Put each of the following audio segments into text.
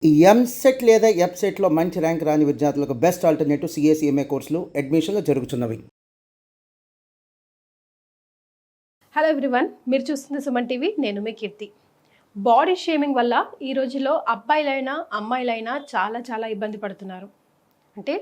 ఈ ఎంసెట్ లేదా ఎఫ్సెట్లో మంచి ర్యాంక్ రాని విద్యార్థులకు బెస్ట్ ఆల్టర్నేటివ్ సిఎస్ఈఎంఏ కోర్సులు అడ్మిషన్లు జరుగుతున్నవి. హలో ఎవ్రీవన్, మీరు చూస్తుంది సుమన్ టీవీ. నేను మీ కీర్తి. బాడీ షేమింగ్ వల్ల ఈ రోజుల్లో అబ్బాయిలైనా అమ్మాయిలైనా చాలా చాలా ఇబ్బంది పడుతున్నారు. అంటే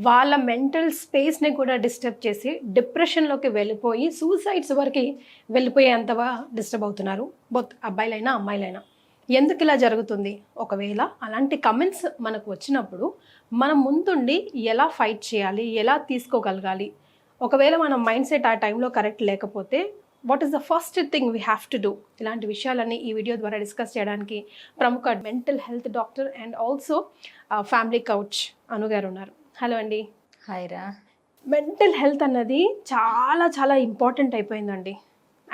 వాళ్ళ మెంటల్ స్పేస్ని కూడా డిస్టర్బ్ చేసి డిప్రెషన్లోకి వెళ్ళిపోయి సూసైడ్స్ వరకు వెళ్ళిపోయేంతగా డిస్టర్బ్ అవుతున్నారు, బోత్ అబ్బాయిలైనా అమ్మాయిలైనా. ఎందుకు ఇలా జరుగుతుంది? ఒకవేళ అలాంటి కమెంట్స్ మనకు వచ్చినప్పుడు మనం ముందుండి ఎలా ఫైట్ చేయాలి, ఎలా తీసుకోగలగాలి? ఒకవేళ మన మైండ్ సెట్ ఆ టైంలో కరెక్ట్ లేకపోతే what is the first thing we have to do? ఇలాంటి విషయాలన్నీ ఈ వీడియో ద్వారా డిస్కస్ చేయడానికి ప్రముఖ mental health doctor and also family coach Anu garu ఉన్నారు. హలో అండి. హాయ్ రా. మెంటల్ హెల్త్ అన్నది చాలా చాలా ఇంపార్టెంట్ అయిపోయిందండి.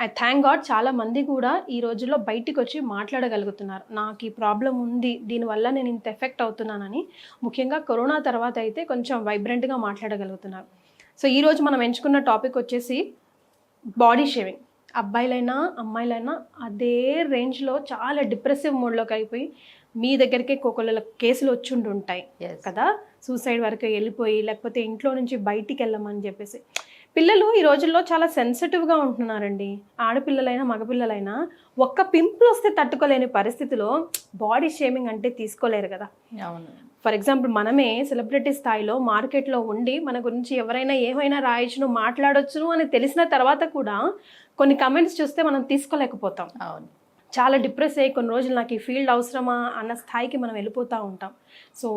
ఐ థ్యాంక్ గాడ్ చాలా మంది కూడా ఈ రోజుల్లో బయటికి వచ్చి మాట్లాడగలుగుతున్నారు. నాకు ఈ ప్రాబ్లం ఉంది, దీనివల్ల నేను ఇంత ఎఫెక్ట్ అవుతున్నానని. ముఖ్యంగా కరోనా తర్వాత అయితే కొంచెం వైబ్రెంట్గా మాట్లాడగలుగుతున్నారు. సో ఈరోజు మనం ఎంచుకున్న టాపిక్ వచ్చేసి బాడీ షేవింగ్. అబ్బాయిలైనా అమ్మాయిలైనా అదే రేంజ్లో చాలా డిప్రెసివ్ మోడ్లోకి అయిపోయి మీ దగ్గరికి కోకొల్ల కేసులు వచ్చి ఉంటుంటాయి కదా, సూసైడ్ వరకు వెళ్ళిపోయి, లేకపోతే ఇంట్లో నుంచి బయటికి వెళ్ళమని చెప్పేసి. పిల్లలు ఈ రోజుల్లో చాలా సెన్సిటివ్గా ఉంటున్నారండి. ఆడపిల్లలైనా మగపిల్లలైనా ఒక్క పింపుల్ వస్తే తట్టుకోలేని పరిస్థితిలో బాడీ షేమింగ్ అంటే తీసుకోలేరు కదా. అవును. ఫర్ ఎగ్జాంపుల్ మనమే సెలబ్రిటీ స్థాయిలో మార్కెట్లో ఉండి మన గురించి ఎవరైనా ఏమైనా రాయొచ్చును, మాట్లాడొచ్చును అని తెలిసిన తర్వాత కూడా కొన్ని కమెంట్స్ చూస్తే మనం తీసుకోలేకపోతాం. అవును. చాలా డిప్రెస్ అయ్యి కొన్ని రోజులు నాకు ఈ ఫీల్డ్ అవసరమా అన్న స్థాయికి మనం వెళ్ళిపోతూ ఉంటాం. సో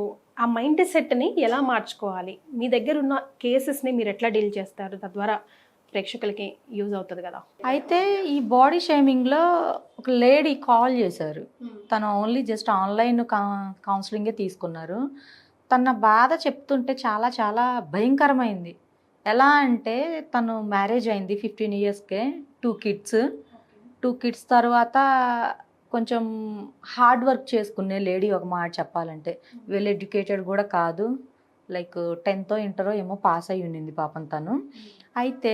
ఆ మైండ్ సెట్ని ఎలా మార్చుకోవాలి? మీ దగ్గర ఉన్న కేసెస్ని మీరు ఎట్లా డీల్ చేస్తారు? తద్వారా ప్రేక్షకులకి యూజ్ అవుతుంది కదా. అయితే ఈ బాడీ షేమింగ్లో ఒక లేడీ కాల్ చేశారు. తను ఓన్లీ జస్ట్ ఆన్లైన్ కౌన్సిలింగే తీసుకున్నారు. తన బాధ చెప్తుంటే చాలా చాలా భయంకరమైంది. ఎలా అంటే తను మ్యారేజ్ అయింది 15 ఇయర్స్కే, 2 కిడ్స్ తర్వాత కొంచెం హార్డ్ వర్క్ చేసుకునే లేడీ. ఒక మాట చెప్పాలంటే వెల్ ఎడ్యుకేటెడ్ కూడా కాదు, లైక్ 10th ఇంటరో ఏమో పాస్ అయ్యి ఉండింది పాపం తను. అయితే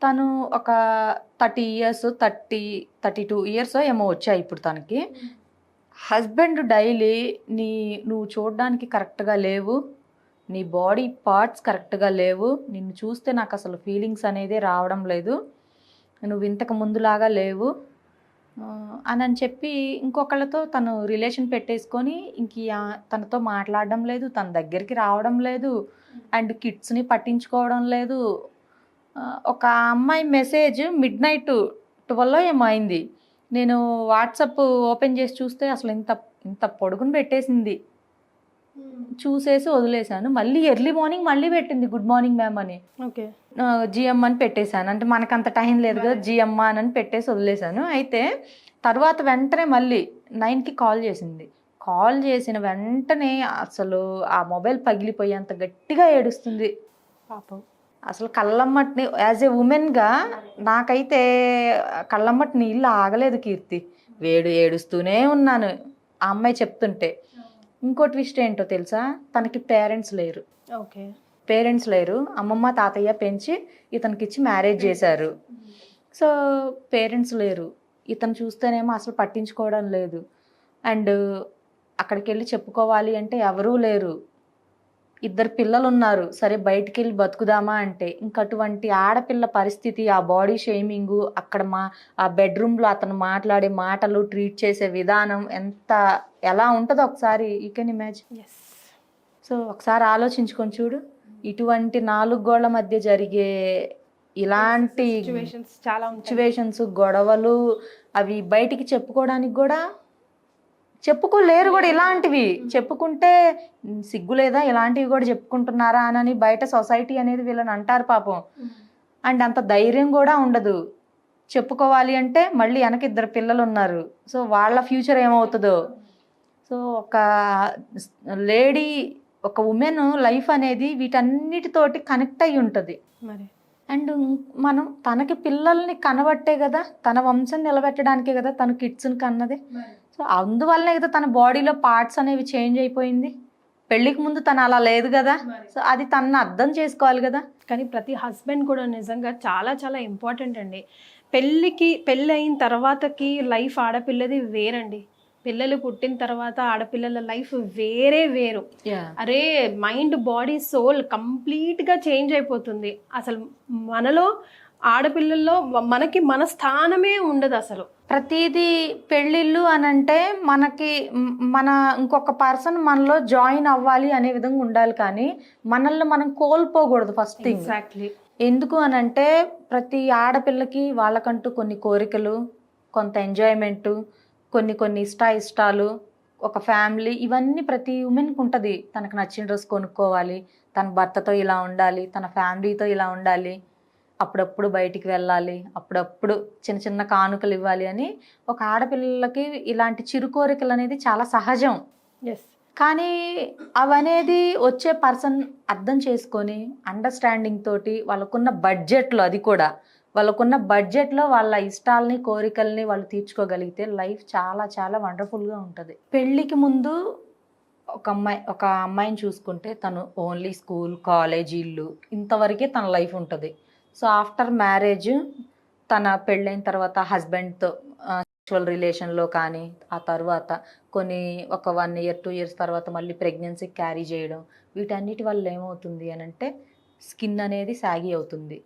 తను ఒక 32 ఇయర్స్ ఏమో వచ్చాయి ఇప్పుడు తనకి. హస్బెండ్ డైలీ నువ్వు చూడడానికి కరెక్ట్గా లేవు, నీ బాడీ పార్ట్స్ కరెక్ట్గా లేవు, నిన్ను చూస్తే నాకు అసలు ఫీలింగ్స్ అనేది రావడం లేదు, నువ్వు ఇంతకు ముందులాగా లేవు అని చెప్పి ఇంకొకళ్ళతో తను రిలేషన్ పెట్టేసుకొని తనతో మాట్లాడడం లేదు, తన దగ్గరికి రావడం లేదు, అండ్ కిడ్స్ని పట్టించుకోవడం లేదు. ఒక అమ్మాయి మెసేజ్ midnight 12 ఏమో అయింది. నేను వాట్సాప్ ఓపెన్ చేసి చూస్తే అసలు ఇంత పొడుగుని పెట్టేసింది. చూసేసి వదిలేశాను. మళ్ళీ ఎర్లీ మార్నింగ్ మళ్ళీ పెట్టింది, గుడ్ మార్నింగ్ మ్యామ్ అని. ఓకే, జిఎం అని పెట్టేశాను. అంటే మనకంత టైం లేదు కదా, జిఎమ్మ అని పెట్టేసి వదిలేశాను. అయితే తర్వాత వెంటనే మళ్ళీ 9కి కాల్ చేసింది. కాల్ చేసిన వెంటనే అసలు ఆ మొబైల్ పగిలిపోయేంత గట్టిగా ఏడుస్తుంది పాపం. అసలు కళ్ళమ్మటిని యాజ్ ఏ ఉమెన్గా నాకైతే కళ్ళమ్మటి నీళ్ళు ఆగలేదు కీర్తి. ఏడుస్తూనే ఉన్నాను ఆ అమ్మాయి చెప్తుంటే. ఇంకో ట్విస్ట్ ఏంటో తెలుసా, తనకి పేరెంట్స్ లేరు. ఓకే, పేరెంట్స్ లేరు, అమ్మమ్మ తాతయ్య పెంచి ఇతనికిచ్చి మ్యారేజ్ చేశారు. సో పేరెంట్స్ లేరు, ఇతను చూస్తేనేమో అసలు పట్టించుకోవడం లేదు. అండ్ అక్కడికి వెళ్ళి చెప్పుకోవాలి అంటే ఎవరూ లేరు. 2 పిల్లలు ఉన్నారు, సరే బయటికి వెళ్ళి బతుకుదామా అంటే ఇంకటువంటి ఆడపిల్ల పరిస్థితి, ఆ బాడీ షేమింగు, అక్కడ ఆ బెడ్రూమ్లో అతను మాట్లాడే మాటలు, ట్రీట్ చేసే విధానం ఎలా ఉంటుందో ఒకసారి యూ కెన్ ఇమాజిన్. సో ఒకసారి ఆలోచించుకొని చూడు, ఇటువంటి 4 గోళ్ల మధ్య జరిగే ఇలాంటి సిచ్యువేషన్స్, గొడవలు, అవి బయటికి చెప్పుకోవడానికి కూడా చెప్పుకోలేరు కూడా. ఇలాంటివి చెప్పుకుంటే సిగ్గులేదా, ఇలాంటివి కూడా చెప్పుకుంటున్నారా అని బయట సొసైటీ అనేది వీళ్ళని అంటారు పాపం. అండ్ అంత ధైర్యం కూడా ఉండదు. చెప్పుకోవాలి అంటే మళ్ళీ వెనక 2 పిల్లలు ఉన్నారు, సో వాళ్ళ ఫ్యూచర్ ఏమవుతుందో. సో ఒక లేడీ, ఒక ఉమెన్ లైఫ్ అనేది వీటన్నిటితోటి కనెక్ట్ అయి ఉంటుంది. అండ్ మనం తనకి పిల్లల్ని కనబట్టే కదా, తన వంశం నిలబెట్టడానికే కదా తన కిడ్స్ని కన్నది. సో అందువల్లనే కదా తన బాడీలో పార్ట్స్ అనేవి చేంజ్ అయిపోయింది. పెళ్ళికి ముందు తను అలా లేదు కదా. సో అది తనని అర్థం చేసుకోవాలి కదా. కానీ ప్రతి హస్బెండ్ కూడా నిజంగా చాలా చాలా ఇంపార్టెంట్ అండి. పెళ్ళి అయిన తర్వాతకి లైఫ్ ఆడపిల్లది వేరండి. పిల్లలు పుట్టిన తర్వాత ఆడపిల్లల లైఫ్ వేరే వేరు. అరే మైండ్ బాడీ సోల్ కంప్లీట్గా చేంజ్ అయిపోతుంది. అసలు మనలో ఆడపిల్లల్లో మనకి మన స్థానమే ఉండదు అసలు. ప్రతిదీ పెళ్ళిళ్ళు అని అంటే మనకి మన ఇంకొక పర్సన్ మనలో జాయిన్ అవ్వాలి అనే విధంగా ఉండాలి, కానీ మనల్ని మనం కోల్పోకూడదు ఫస్ట్ థింగ్. ఎగ్జాక్ట్లీ. ఎందుకు అని అంటే ప్రతి ఆడపిల్లకి వాళ్ళకంటూ కొన్ని కోరికలు, కొంత ఎంజాయ్మెంటు, కొన్ని ఇష్టాలు, ఒక ఫ్యామిలీ, ఇవన్నీ ప్రతి ఉమెన్కి ఉంటుంది. తనకు నచ్చిన డ్రెస్ కొనుక్కోవాలి, తన భర్తతో ఇలా ఉండాలి, తన ఫ్యామిలీతో ఇలా ఉండాలి, అప్పుడప్పుడు బయటికి వెళ్ళాలి, అప్పుడప్పుడు చిన్న చిన్న కానుకలు ఇవ్వాలి అని ఒక ఆడపిల్లలకి ఇలాంటి చిరు కోరికలు అనేది చాలా సహజం. ఎస్. కానీ అవనేది వచ్చే పర్సన్ అర్థం చేసుకొని అండర్స్టాండింగ్ తోటి వాళ్ళకున్న బడ్జెట్లో, అది కూడా వాళ్ళకున్న బడ్జెట్లో వాళ్ళ ఇష్టాలని కోరికల్ని వాళ్ళు తీర్చుకోగలిగితే లైఫ్ చాలా చాలా వండర్ఫుల్గా ఉంటుంది. పెళ్ళికి ముందు ఒక అమ్మాయిని చూసుకుంటే తను ఓన్లీ స్కూల్, కాలేజ్, ఇల్లు ఇంతవరకే తన లైఫ్ ఉంటుంది. సో ఆఫ్టర్ మ్యారేజ్ తన పెళ్ళైన తర్వాత హస్బెండ్తో సెక్షువల్ రిలేషన్లో కానీ, ఆ తర్వాత ఒక 1 year 2 years తర్వాత మళ్ళీ ప్రెగ్నెన్సీ క్యారీ చేయడం, వీటన్నిటి వల్ల ఏమవుతుంది అని అంటే స్కిన్ అనేది సాగి అవుతుంది.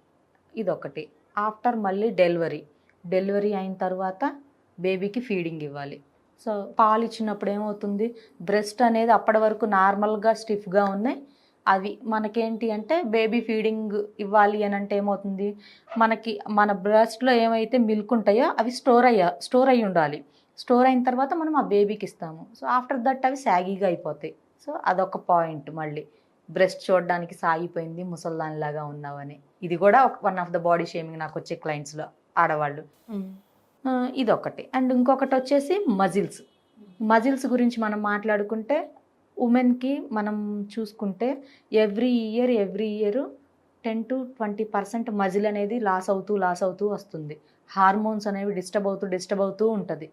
ఇదొకటి. ఆఫ్టర్ మళ్ళీ డెలివరీ అయిన తర్వాత బేబీకి ఫీడింగ్ ఇవ్వాలి. సో పాలు ఇచ్చినప్పుడు ఏమవుతుంది, బ్రెస్ట్ అనేది అప్పటి వరకు నార్మల్గా స్టిఫ్గా ఉన్నాయి, అవి మనకేంటి అంటే బేబీ ఫీడింగ్ ఇవ్వాలి అని అంటే ఏమవుతుంది, మన బ్రెస్ట్లో ఏమైతే మిల్క్ ఉంటాయో అవి స్టోర్ అయ్యి ఉండాలి. స్టోర్ అయిన తర్వాత మనం ఆ బేబీకి ఇస్తాము. సో ఆఫ్టర్ దట్ అవి సాగీగా అయిపోతాయి. సో అదొక పాయింట్. మళ్ళీ బ్రెస్ట్ చూడడానికి సాగిపోయింది, ముసల్దానిలాగా ఉన్నావని, ఇది కూడా one of the body shaming నాకు వచ్చే క్లయింట్స్లో ఆడవాళ్ళు. ఇదొకటి. అండ్ ఇంకొకటి వచ్చేసి మజిల్స్ గురించి మనం మాట్లాడుకుంటే ఉమెన్కి మనం చూసుకుంటే ఎవ్రీ ఇయర్ 10 to 20% మజిల్ అనేది లాస్ అవుతూ వస్తుంది. హార్మోన్స్ అనేవి డిస్టర్బ్ అవుతూ ఉంటుంది.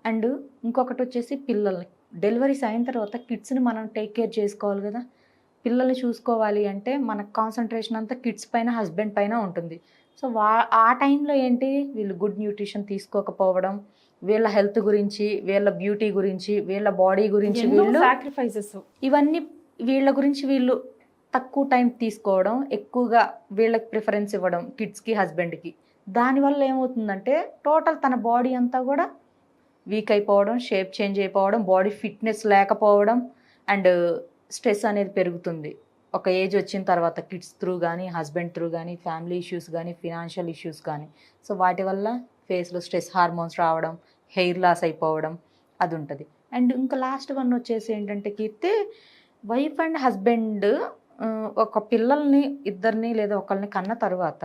అండ్ ఇంకొకటి వచ్చేసి పిల్లల్ని డెలివరీస్ అయిన తర్వాత కిడ్స్ని మనం టేక్ కేర్ చేసుకోవాలి కదా. పిల్లల్ని చూసుకోవాలి అంటే మన కాన్సన్ట్రేషన్ అంతా కిడ్స్ పైన, హస్బెండ్ పైన ఉంటుంది. సో ఆ టైంలో ఏంటి, వీళ్ళు గుడ్ న్యూట్రిషన్ తీసుకోకపోవడం, వీళ్ళ హెల్త్ గురించి, వీళ్ళ బ్యూటీ గురించి, వీళ్ళ బాడీ గురించి వీళ్ళు సాక్రిఫైసెస్, ఇవన్నీ వీళ్ళ గురించి వీళ్ళు తక్కువ టైం తీసుకోవడం, ఎక్కువగా వీళ్ళకి ప్రిఫరెన్స్ ఇవ్వడం కిడ్స్కి, హస్బెండ్కి. దానివల్ల ఏమవుతుందంటే టోటల్ తన బాడీ అంతా కూడా వీక్ అయిపోవడం, షేప్ చేంజ్ అయిపోవడం, బాడీ ఫిట్నెస్ లేకపోవడం, అండ్ స్ట్రెస్ అనేది పెరుగుతుంది. ఒక ఏజ్ వచ్చిన తర్వాత కిడ్స్ త్రూ కానీ, హస్బెండ్ త్రూ కానీ, ఫ్యామిలీ ఇష్యూస్ కానీ, ఫినాన్షియల్ ఇష్యూస్ కానీ, సో వాటి వల్ల ఫేస్లో స్ట్రెస్ హార్మోన్స్ రావడం, హెయిర్ లాస్ అయిపోవడం, అది ఉంటుంది. అండ్ ఇంకా లాస్ట్ వన్ వచ్చేసి ఏంటంటే కీర్తి, వైఫ్ అండ్ హస్బెండ్ ఒక పిల్లల్ని ఇద్దరిని లేదా ఒకరిని కన్న తర్వాత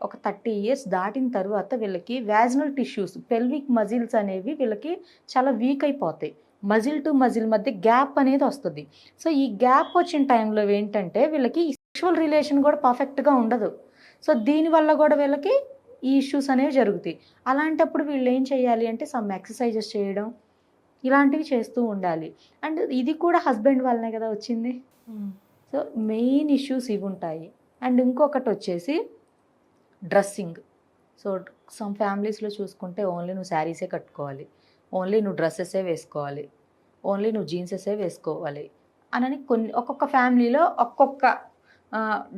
ఒక 30 years దాటిన తర్వాత వీళ్ళకి వ్యాజినల్ టిష్యూస్, పెల్విక్ మజిల్స్ అనేవి వీళ్ళకి చాలా వీక్ అయిపోతాయి. మజిల్ టు మజిల్ మధ్య గ్యాప్ అనేది వస్తుంది. సో ఈ గ్యాప్ వచ్చిన టైంలో ఏంటంటే వీళ్ళకి సెక్షువల్ రిలేషన్ కూడా పర్ఫెక్ట్గా ఉండదు. సో దీనివల్ల కూడా వీళ్ళకి ఈ ఇష్యూస్ అనేవి జరుగుతాయి. అలాంటప్పుడు వీళ్ళు ఏం చేయాలి అంటే సమ్ ఎక్సర్సైజెస్ చేయడం, ఇలాంటివి చేస్తూ ఉండాలి. అండ్ ఇది కూడా హస్బెండ్ వల్లనే కదా వచ్చింది. సో మెయిన్ ఇష్యూస్ ఇవి ఉంటాయి. అండ్ ఇంకొకటి వచ్చేసి డ్రెస్సింగ్. సో సమ్ ఫ్యామిలీస్లో చూసుకుంటే ఓన్లీ నువ్వు శారీసే కట్టుకోవాలి, ఓన్లీ నువ్వు డ్రెస్సెసే వేసుకోవాలి, ఓన్లీ నువ్వు జీన్సెసే వేసుకోవాలి అని ఒక్కొక్క ఫ్యామిలీలో ఒక్కొక్క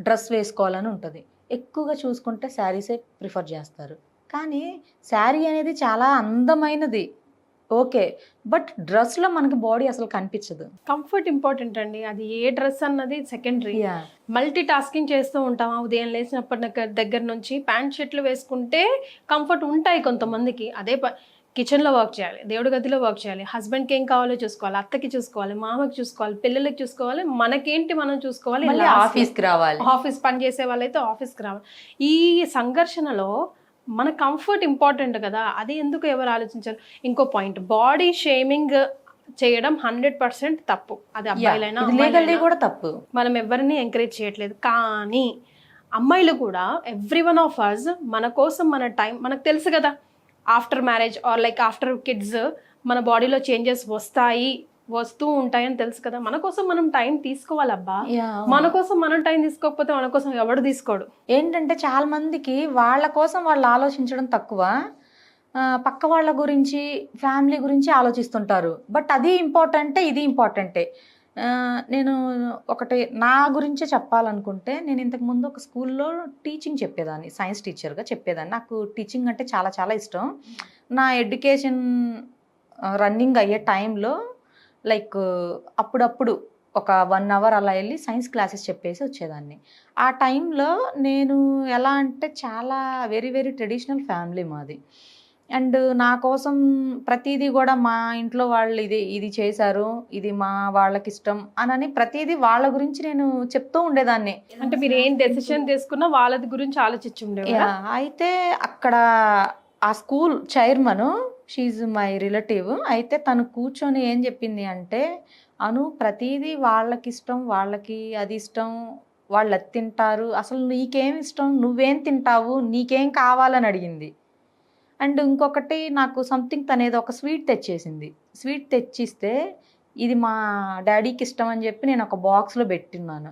డ్రెస్ వేసుకోవాలని ఉంటుంది. ఎక్కువగా చూసుకుంటే శారీసే ప్రిఫర్ చేస్తారు. కానీ శారీ అనేది చాలా అందమైనది, ఓకే, బట్ డ్రెస్లో మనకి బాడీ అసలు కనిపించదు. కంఫర్ట్ ఇంపార్టెంట్ అండి. అది ఏ డ్రెస్ అన్నది సెకండరీ. మల్టీ టాస్కింగ్ చేస్తూ ఉంటాం. ఉదయం లేచినప్పటి దగ్గర నుంచి ప్యాంట్ షర్ట్లు వేసుకుంటే కంఫర్ట్ ఉంటాయి కొంతమందికి. అదే కిచెన్లో వర్క్ చేయాలి, దేవుడి గదిలో వర్క్ చేయాలి, హస్బెండ్కి ఏం కావాలో చూసుకోవాలి, అత్తకి చూసుకోవాలి, మామకి చూసుకోవాలి, పిల్లలకి చూసుకోవాలి, మనకేంటి మనం చూసుకోవాలి, ఆఫీస్కి రావాలి, ఆఫీస్ పని చేసే వాళ్ళైతే ఆఫీస్కి రావాలి. ఈ సంఘర్షణలో మన కంఫర్ట్ ఇంపార్టెంట్ కదా, అది ఎందుకు ఎవరు ఆలోచించారు? ఇంకో పాయింట్, బాడీ షేమింగ్ చేయడం 100% తప్పు. అది అబ్బాయిలైనా అమ్మాయిలైనా కూడా తప్పు. మనం ఎవరిని ఎంకరేజ్ చేయట్లేదు. కానీ అమ్మాయిలు కూడా ఎవ్రీ వన్ ఆఫ్ అస్ మన కోసం మన టైం, మనకు తెలుసు కదా, after marriage or like after kids మన బాడీలో చేంజెస్ వస్తూ ఉంటాయని తెలుసు కదా. మన కోసం మనం టైం తీసుకోవాలబ్బా. మన కోసం మనం టైం తీసుకోకపోతే మన కోసం ఎవడు తీసుకోడు. ఏంటంటే చాలా మందికి వాళ్ళ కోసం వాళ్ళు ఆలోచించడం తక్కువ, పక్క వాళ్ళ గురించి ఫ్యామిలీ గురించి ఆలోచిస్తుంటారు. బట్ అది ఇంపార్టెంటే, ఇది ఇంపార్టెంటే. నేను ఒకటి నా గురించే చెప్పాలనుకుంటే, నేను ఇంతకుముందు ఒక స్కూల్లో టీచింగ్ చెప్పేదాన్ని, సైన్స్ టీచర్గా చెప్పేదాన్ని. నాకు టీచింగ్ అంటే చాలా చాలా ఇష్టం. నా ఎడ్యుకేషన్ రన్నింగ్ అయ్యే టైంలో లైక్ అప్పుడప్పుడు ఒక 1 అవర్ అలా వెళ్ళి సైన్స్ క్లాసెస్ చెప్పేసి వచ్చేదాన్ని. ఆ టైంలో నేను ఎలా అంటే చాలా వెరీ వెరీ ట్రెడిషనల్ ఫ్యామిలీ మాది. అండ్ నా కోసం ప్రతిదీ కూడా మా ఇంట్లో వాళ్ళు ఇది చేశారు, ఇది మా వాళ్ళకి ఇష్టం అని ప్రతిదీ వాళ్ళ గురించి నేను చెప్తూ ఉండేదాన్ని. అంటే మీరు ఏం డెసిషన్ తీసుకున్నా వాళ్ళది గురించి ఆలోచించి ఉండేవారా? యా, అయితే అక్కడ ఆ school chairman, she my relative. అయితే తను కూర్చొని ఏం చెప్పింది అంటే, అను ప్రతిదీ వాళ్ళకి ఇష్టం, వాళ్ళకి అది ఇష్టం, వాళ్ళు అది తింటారు, అసలు నీకేం ఇష్టం, నువ్వేం తింటావు, నీకేం కావాలని అడిగింది. అండ్ ఇంకొకటి నాకు సంథింగ్ తనేది ఒక స్వీట్ తెచ్చేసింది. స్వీట్ తెచ్చిస్తే ఇది మా డాడీకి ఇష్టం అని చెప్పి నేను ఒక బాక్స్లో పెట్టిన్నాను.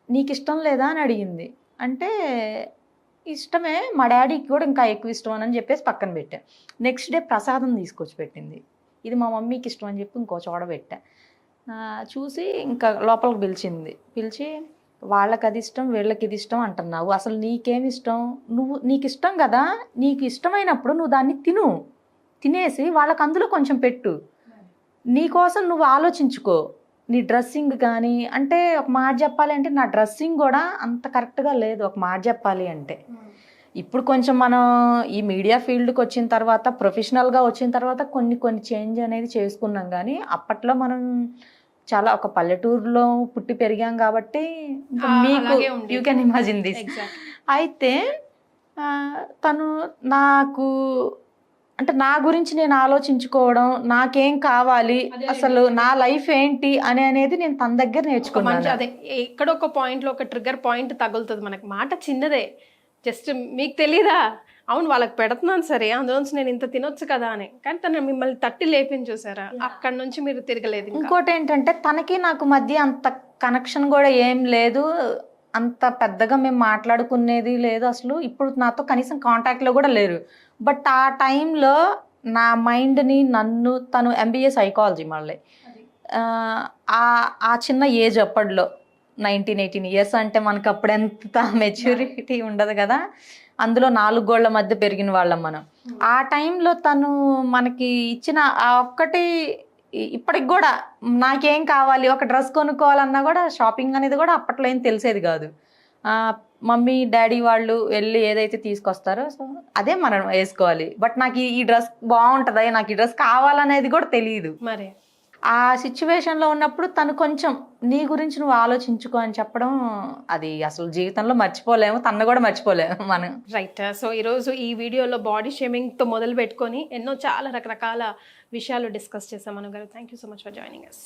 నీకు ఇష్టం లేదా అని అడిగింది. అంటే ఇష్టమే, మా డాడీకి కూడా ఇంకా ఎక్కువ ఇష్టం అని చెప్పేసి పక్కన పెట్టా. నెక్స్ట్ డే ప్రసాదం తీసుకొచ్చి పెట్టింది. ఇది మా మమ్మీకి ఇష్టం అని చెప్పి ఇంకో చోట పెట్టా. చూసి ఇంకా లోపలికి పిలిచింది. పిలిచి వాళ్ళకి అది ఇష్టం, వీళ్ళకి ఇది ఇష్టం అంటున్నావు, అసలు నీకేమి ఇష్టం, నీకు ఇష్టం కదా, నీకు ఇష్టమైనప్పుడు నువ్వు దాన్ని తినేసి వాళ్ళకి అందులో కొంచెం పెట్టు, నీకోసం నువ్వు ఆలోచించుకో. నీ డ్రెస్సింగ్ కానీ, అంటే ఒక మాట చెప్పాలి అంటే నా డ్రెస్సింగ్ కూడా అంత కరెక్ట్గా లేదు ఒక మాట చెప్పాలి అంటే. ఇప్పుడు కొంచెం మనం ఈ మీడియా ఫీల్డ్కి వచ్చిన తర్వాత, ప్రొఫెషనల్గా వచ్చిన తర్వాత కొన్ని చేంజ్ అనేది చేసుకున్నాం. కానీ అప్పట్లో మనం చాలా ఒక పల్లెటూరులో పుట్టి పెరిగాం కాబట్టి మీకు యూ కెన్ ఇమాజిన్ దిస్. అయితే తను నాకు అంటే నా గురించి నేను ఆలోచించుకోవడం, నాకేం కావాలి, అసలు నా లైఫ్ ఏంటి అనేది నేను తన దగ్గర నేర్చుకున్నాను. అదే ఇక్కడ ఒక పాయింట్లో ఒక ట్రిగ్గర్ పాయింట్ తగులుతుంది మనకి. మాట చిన్నదే, జస్ట్ మీకు తెలీదా, అవును వాళ్ళకి పెడుతున్నాను సరే, అందులోంచి నేను ఇంత తినొచ్చు కదా అని, కానీ తను మిమ్మల్ని తట్టి లేపిని చూసారా, అక్కడ నుంచి మీరు తిరగలేదు. ఇంకోటి ఏంటంటే తనకి నాకు మధ్య అంత కనెక్షన్ కూడా ఏం లేదు, అంత పెద్దగా మేము మాట్లాడుకునేది లేదు అసలు. ఇప్పుడు నాతో కనీసం కాంటాక్ట్లో కూడా లేరు. బట్ ఆ టైంలో నా మైండ్ని నన్ను తను MBA సైకాలజీ మళ్ళీ ఆ చిన్న ఏజ్ అప్పట్లో 19-18 ఇయర్స్ అంటే మనకు అప్పుడు ఎంత మెచ్యూరిటీ ఉండదు కదా, అందులో 4 గోళ్ల మధ్య పెరిగిన వాళ్ళం మనం. ఆ టైంలో తను మనకి ఇచ్చిన ఆ ఒక్కటి ఇప్పటికి కూడా నాకేం కావాలి, ఒక డ్రెస్ కొనుక్కోవాలన్నా కూడా షాపింగ్ అనేది కూడా అప్పట్లో ఏం తెలిసేది కాదు. మమ్మీ డాడీ వాళ్ళు వెళ్ళి ఏదైతే తీసుకొస్తారో సో అదే మనం వేసుకోవాలి. బట్ నాకు ఈ డ్రెస్ బాగుంటుందా, నాకు ఈ డ్రెస్ కావాలనేది కూడా తెలియదు. మరి ఆ సిచ్యువేషన్లో ఉన్నప్పుడు తను కొంచెం నీ గురించి నువ్వు ఆలోచించుకో అని చెప్పడం, అది అసలు జీవితంలో మర్చిపోలేము, తను కూడా మర్చిపోలేము మనం. రైట్. సో ఈరోజు ఈ వీడియోలో బాడీ షేమింగ్తో మొదలు పెట్టుకొని ఎన్నో చాలా రకరకాల విషయాలు డిస్కస్ చేసాం. అను గారు, thank you so much for joining us.